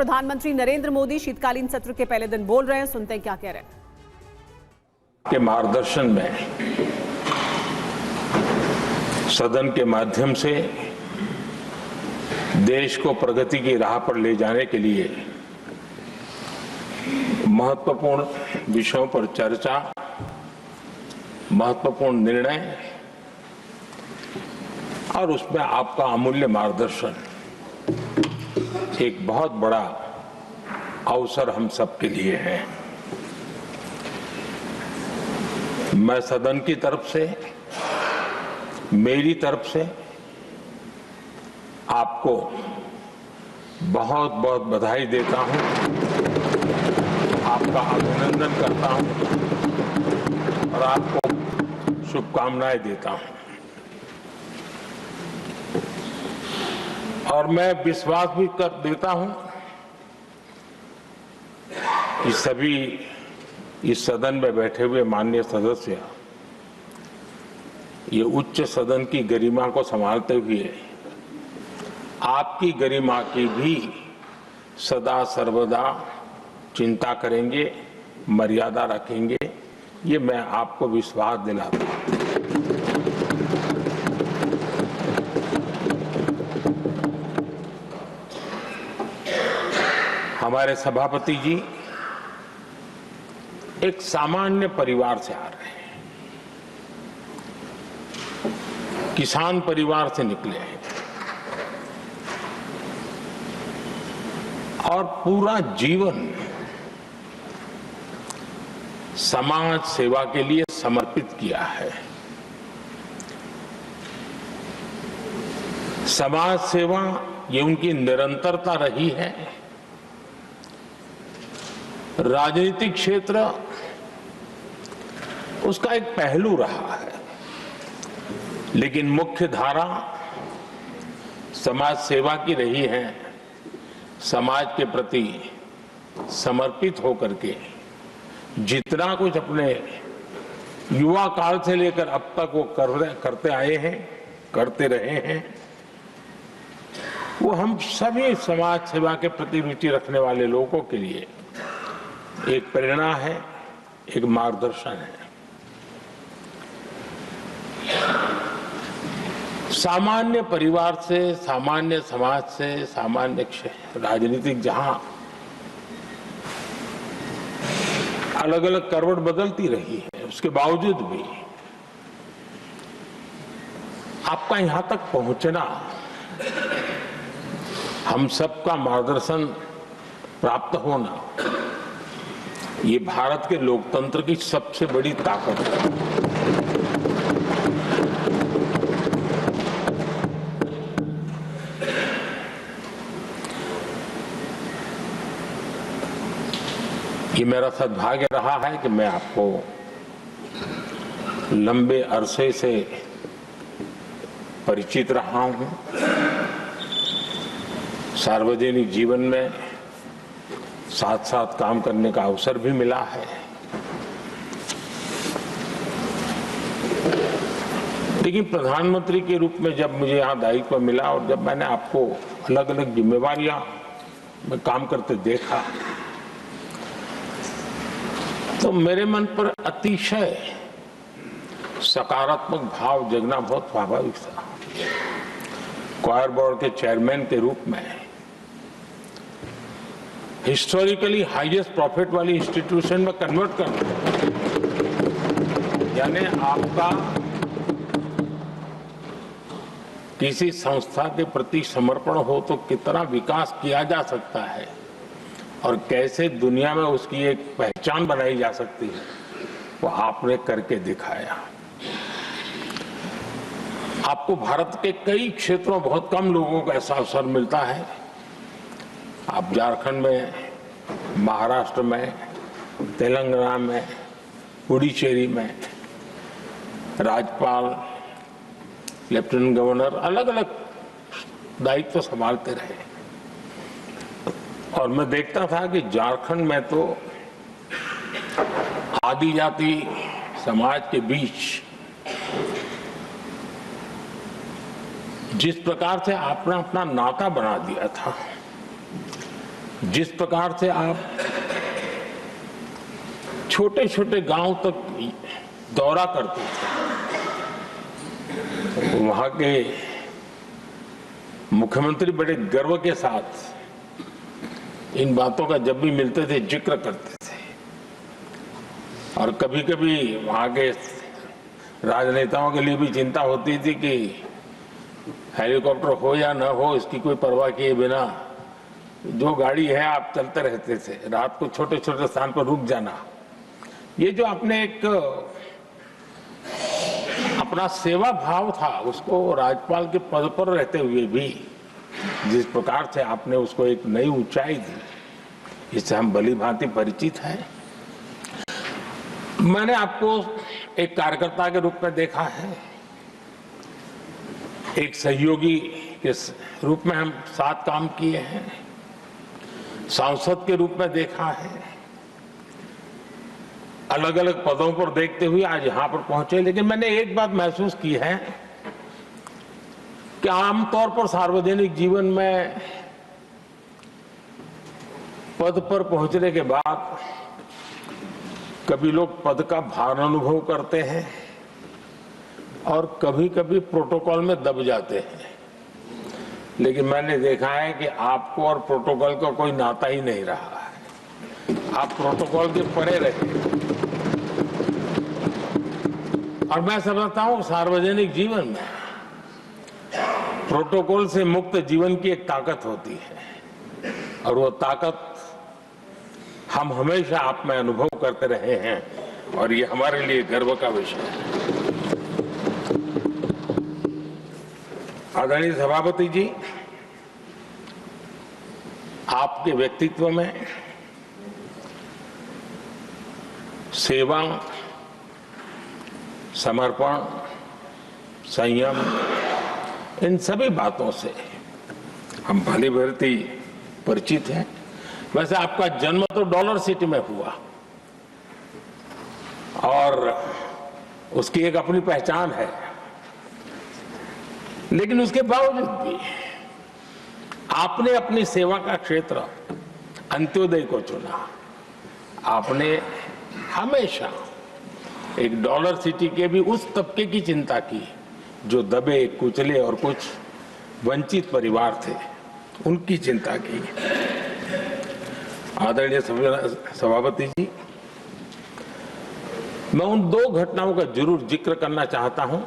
प्रधानमंत्री नरेंद्र मोदी शीतकालीन सत्र के पहले दिन बोल रहे हैं, सुनते हैं क्या कह रहे हैं। के मार्गदर्शन में सदन के माध्यम से देश को प्रगति की राह पर ले जाने के लिए महत्वपूर्ण विषयों पर चर्चा, महत्वपूर्ण निर्णय और उसमें आपका अमूल्य मार्गदर्शन एक बहुत बड़ा अवसर हम सबके लिए है। मैं सदन की तरफ से, मेरी तरफ से आपको बहुत बहुत बधाई देता हूं, आपका अभिनंदन करता हूं और आपको शुभकामनाएं देता हूं। और मैं विश्वास भी कर देता हूं कि सभी इस सदन में बैठे हुए माननीय सदस्य ये उच्च सदन की गरिमा को संभालते हुए आपकी गरिमा की भी सदा सर्वदा चिंता करेंगे, मर्यादा रखेंगे, ये मैं आपको विश्वास दिलाता हूं। हमारे सभापति जी एक सामान्य परिवार से आ रहे हैं, किसान परिवार से निकले हैं और पूरा जीवन समाज सेवा के लिए समर्पित किया है। समाज सेवा ये उनकी निरंतरता रही है। राजनीतिक क्षेत्र उसका एक पहलू रहा है, लेकिन मुख्य धारा समाज सेवा की रही है। समाज के प्रति समर्पित होकर के जितना कुछ अपने युवा काल से लेकर अब तक वो करते आए हैं, करते रहे हैं, वो हम सभी समाज सेवा के प्रति रुचि रखने वाले लोगों के लिए एक प्रेरणा है, एक मार्गदर्शन है। सामान्य परिवार से, सामान्य समाज से, सामान्य राजनीतिक जहां अलग अलग करवट बदलती रही है, उसके बावजूद भी आपका यहां तक पहुंचना, हम सबका मार्गदर्शन प्राप्त होना, ये भारत के लोकतंत्र की सबसे बड़ी ताकत है। ये मेरा सद्भाग्य रहा है कि मैं आपको लंबे अरसे से परिचित रहा हूं। सार्वजनिक जीवन में साथ साथ काम करने का अवसर भी मिला है। लेकिन प्रधानमंत्री के रूप में जब मुझे यहाँ दायित्व मिला और जब मैंने आपको अलग अलग जिम्मेवारियां में काम करते देखा, तो मेरे मन पर अतिशय सकारात्मक भाव जगना बहुत स्वाभाविक था। क्वायर बोर्ड के चेयरमैन के रूप में हिस्टोरिकली हाईएस्ट प्रॉफिट वाली इंस्टीट्यूशन में कन्वर्ट करना, यानी आपका किसी संस्था के प्रति समर्पण हो तो कितना विकास किया जा सकता है और कैसे दुनिया में उसकी एक पहचान बनाई जा सकती है, वो आपने करके दिखाया। आपको भारत के कई क्षेत्रों में बहुत कम लोगों को ऐसा अवसर मिलता है। आप झारखंड में, महाराष्ट्र में, तेलंगाना में, पुडुचेरी में राज्यपाल, लेफ्टिनेंट गवर्नर अलग अलग दायित्व संभालते रहे। और मैं देखता था कि झारखंड में तो आदिजाति समाज के बीच जिस प्रकार से आपने अपना नाता बना दिया था, जिस प्रकार से आप छोटे छोटे गांव तक दौरा करते थे, वहां के मुख्यमंत्री बड़े गर्व के साथ इन बातों का जब भी मिलते थे जिक्र करते थे। और कभी कभी वहां के राजनेताओं के लिए भी चिंता होती थी कि हेलीकॉप्टर हो या न हो, इसकी कोई परवाह किए बिना जो गाड़ी है आप चलते रहते थे। रात को छोटे छोटे स्थान पर रुक जाना, ये जो आपने एक अपना सेवा भाव था, उसको राज्यपाल के पद पर रहते हुए भी जिस प्रकार से आपने उसको एक नई ऊंचाई दी, इससे हम भली भांति परिचित हैं। मैंने आपको एक कार्यकर्ता के रूप में देखा है, एक सहयोगी के रूप में हम साथ काम किए हैं, सांसद के रूप में देखा है, अलग अलग पदों पर देखते हुए आज यहां पर पहुंचे। लेकिन मैंने एक बात महसूस की है कि आमतौर पर सार्वजनिक जीवन में पद पर पहुंचने के बाद कभी लोग पद का भार अनुभव करते हैं और कभी कभी प्रोटोकॉल में दब जाते हैं। लेकिन मैंने देखा है कि आपको और प्रोटोकॉल का कोई नाता ही नहीं रहा है, आप प्रोटोकॉल के परे रहे। और मैं समझता हूं सार्वजनिक जीवन में प्रोटोकॉल से मुक्त जीवन की एक ताकत होती है, और वो ताकत हम हमेशा आप में अनुभव करते रहे हैं, और ये हमारे लिए गर्व का विषय है। आदरणीय सभापति जी, आपके व्यक्तित्व में सेवा, समर्पण, संयम, इन सभी बातों से हम भली भांति परिचित हैं। वैसे आपका जन्म तो डॉलर सिटी में हुआ और उसकी एक अपनी पहचान है, लेकिन उसके बावजूद भी आपने अपनी सेवा का क्षेत्र अंत्योदय को चुना। आपने हमेशा एक डॉलर सिटी के भी उस तबके की चिंता की जो दबे कुचले और कुछ वंचित परिवार थे, उनकी चिंता की। आदरणीय सभापति जी, मैं उन दो घटनाओं का जरूर जिक्र करना चाहता हूं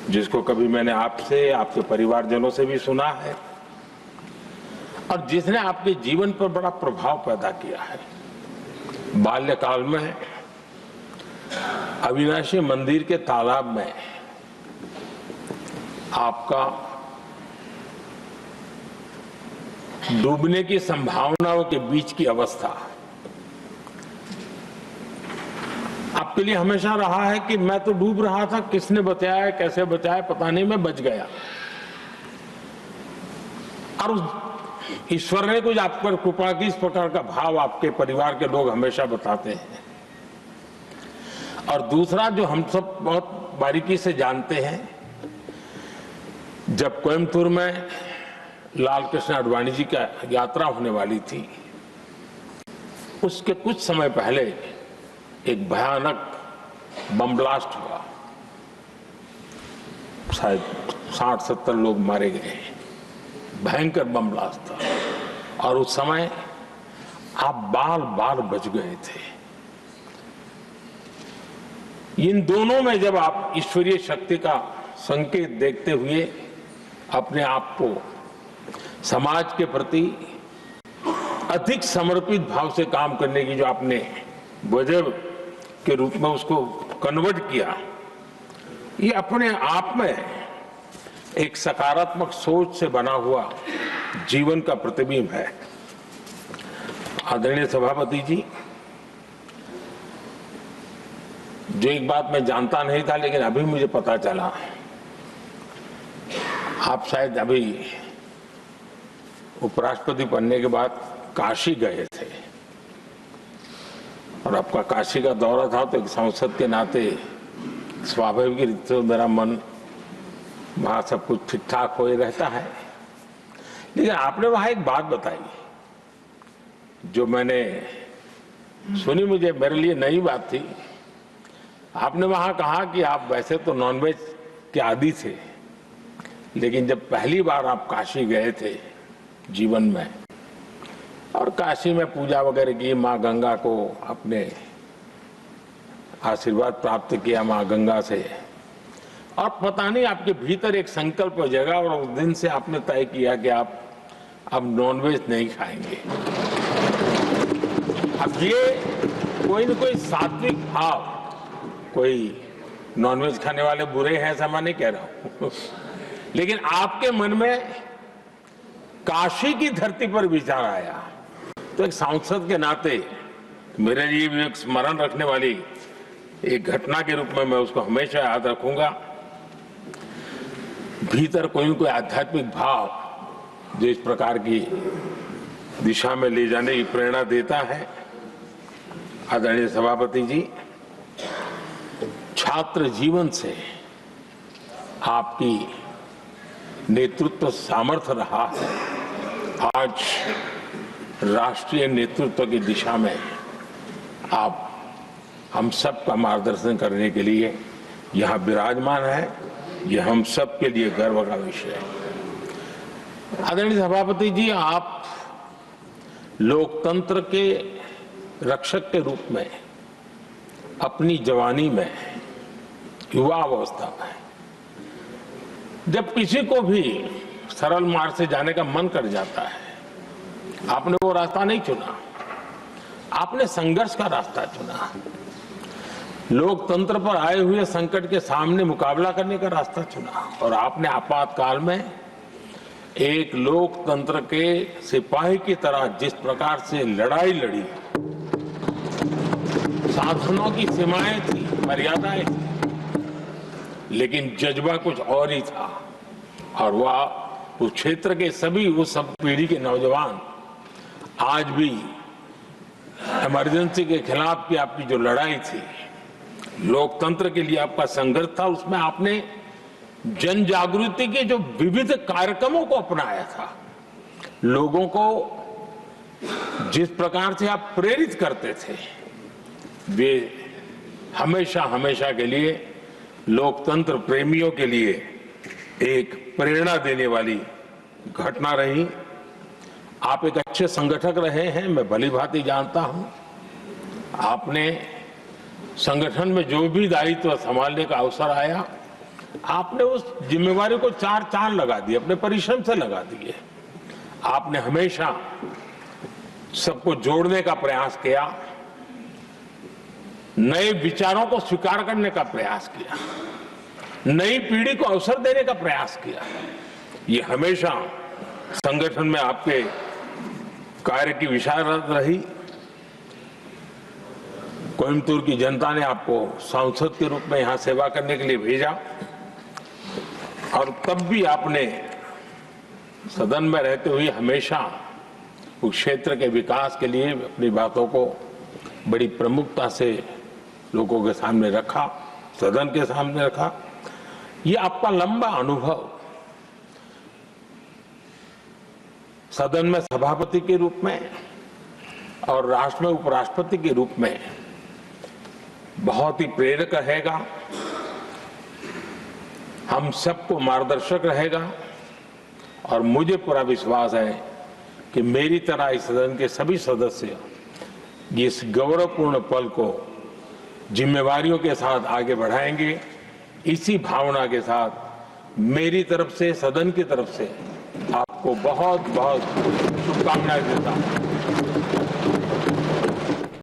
जिसको कभी मैंने आपसे, आपके परिवारजनों से भी सुना है और जिसने आपके जीवन पर बड़ा प्रभाव पैदा किया है। बाल्यकाल में अविनाशी मंदिर के तालाब में आपका डूबने की संभावनाओं के बीच की अवस्था आपके लिए हमेशा रहा है कि मैं तो डूब रहा था, किसने बचाया, कैसे बचाया पता नहीं, मैं बच गया। और उस ईश्वर ने कुछ आप पर कृपा की, इस प्रकार का भाव आपके परिवार के लोग हमेशा बताते हैं। और दूसरा जो हम सब बहुत बारीकी से जानते हैं, जब कोयम्बतूर में लाल कृष्ण आडवाणी जी का यात्रा होने वाली थी, उसके कुछ समय पहले एक भयानक बम ब्लास्ट हुआ, शायद 60-70 लोग मारे गए। भयंकर बम ब्लास्ट था और उस समय आप बाल बाल बच गए थे। इन दोनों में जब आप ईश्वरीय शक्ति का संकेत देखते हुए अपने आप को समाज के प्रति अधिक समर्पित भाव से काम करने की जो आपने वजह के रूप में उसको कन्वर्ट किया, ये अपने आप में एक सकारात्मक सोच से बना हुआ जीवन का प्रतिबिंब है। आदरणीय सभापति जी, जो एक बात मैं जानता नहीं था लेकिन अभी मुझे पता चला, आप शायद अभी उपराष्ट्रपति बनने के बाद काशी गए थे और आपका काशी का दौरा था, तो एक सांसद के नाते स्वाभाविक रूप से मेरा मन वहां सब कुछ ठीक ठाक हो ही रहता है। लेकिन आपने वहां एक बात बताई जो मैंने सुनी, मुझे मेरे लिए नई बात थी। आपने वहां कहा कि आप वैसे तो नॉनवेज के आदी थे, लेकिन जब पहली बार आप काशी गए थे जीवन में और काशी में पूजा वगैरह की, माँ गंगा को अपने आशीर्वाद प्राप्त किया माँ गंगा से, और पता नहीं आपके भीतर एक संकल्प जगा और उस दिन से आपने तय किया कि आप अब नॉनवेज नहीं खाएंगे। अब ये कोई न कोई सात्विक भाव, कोई नॉनवेज खाने वाले बुरे हैं ऐसा मैं नहीं कह रहा हूं, लेकिन आपके मन में काशी की धरती पर विचार आया, तो एक सांसद के नाते मेरे लिए भी एक स्मरण रखने वाली एक घटना के रूप में मैं उसको हमेशा याद रखूंगा। भीतर कोई न कोई आध्यात्मिक भाव जो इस प्रकार की दिशा में ले जाने की प्रेरणा देता है। आदरणीय सभापति जी, छात्र जीवन से आपकी नेतृत्व सामर्थ्य रहा है। आज राष्ट्रीय नेतृत्व की दिशा में आप हम सब का मार्गदर्शन करने के लिए यहाँ विराजमान है। यह हम सब के लिए गर्व का विषय है। आदरणीय सभापति जी, आप लोकतंत्र के रक्षक के रूप में अपनी जवानी में, युवा अवस्था में, जब किसी को भी सरल मार्ग से जाने का मन कर जाता है, आपने वो रास्ता नहीं चुना, आपने संघर्ष का रास्ता चुना। लोकतंत्र पर आए हुए संकट के सामने मुकाबला करने का रास्ता चुना और आपने आपातकाल में एक लोकतंत्र के सिपाही की तरह जिस प्रकार से लड़ाई लड़ी, साधनों की सीमाएं थी, मर्यादाएं थी, लेकिन जज्बा कुछ और ही था। और वह उस क्षेत्र के सभी, उस सब पीढ़ी के नौजवान आज भी इमरजेंसी के खिलाफ की आपकी जो लड़ाई थी, लोकतंत्र के लिए आपका संघर्ष था, उसमें आपने जन जागृति के जो विविध कार्यक्रमों को अपनाया था, लोगों को जिस प्रकार से आप प्रेरित करते थे, वे हमेशा हमेशा के लिए लोकतंत्र प्रेमियों के लिए एक प्रेरणा देने वाली घटना रही। आप एक अच्छे संगठक रहे हैं, मैं भली भांति जानता हूं। आपने संगठन में जो भी दायित्व संभालने का अवसर आया, आपने उस जिम्मेवारी को चार चांद लगा दिए, अपने परिश्रम से लगा दिए। आपने हमेशा सबको जोड़ने का प्रयास किया, नए विचारों को स्वीकार करने का प्रयास किया, नई पीढ़ी को अवसर देने का प्रयास किया। ये हमेशा संगठन में आपके कार्य की विशारद रही। कोयम्बतूर की जनता ने आपको सांसद के रूप में यहां सेवा करने के लिए भेजा और तब भी आपने सदन में रहते हुए हमेशा उस क्षेत्र के विकास के लिए अपनी बातों को बड़ी प्रमुखता से लोगों के सामने रखा, सदन के सामने रखा। ये आपका लंबा अनुभव सदन में सभापति के रूप में और राष्ट्र में उपराष्ट्रपति के रूप में बहुत ही प्रेरक रहेगा, हम सबको मार्गदर्शक रहेगा। और मुझे पूरा विश्वास है कि मेरी तरह इस सदन के सभी सदस्य इस गौरवपूर्ण पल को जिम्मेवारियों के साथ आगे बढ़ाएंगे। इसी भावना के साथ मेरी तरफ से, सदन की तरफ से आपको बहुत बहुत शुभकामनाएं देता हूं।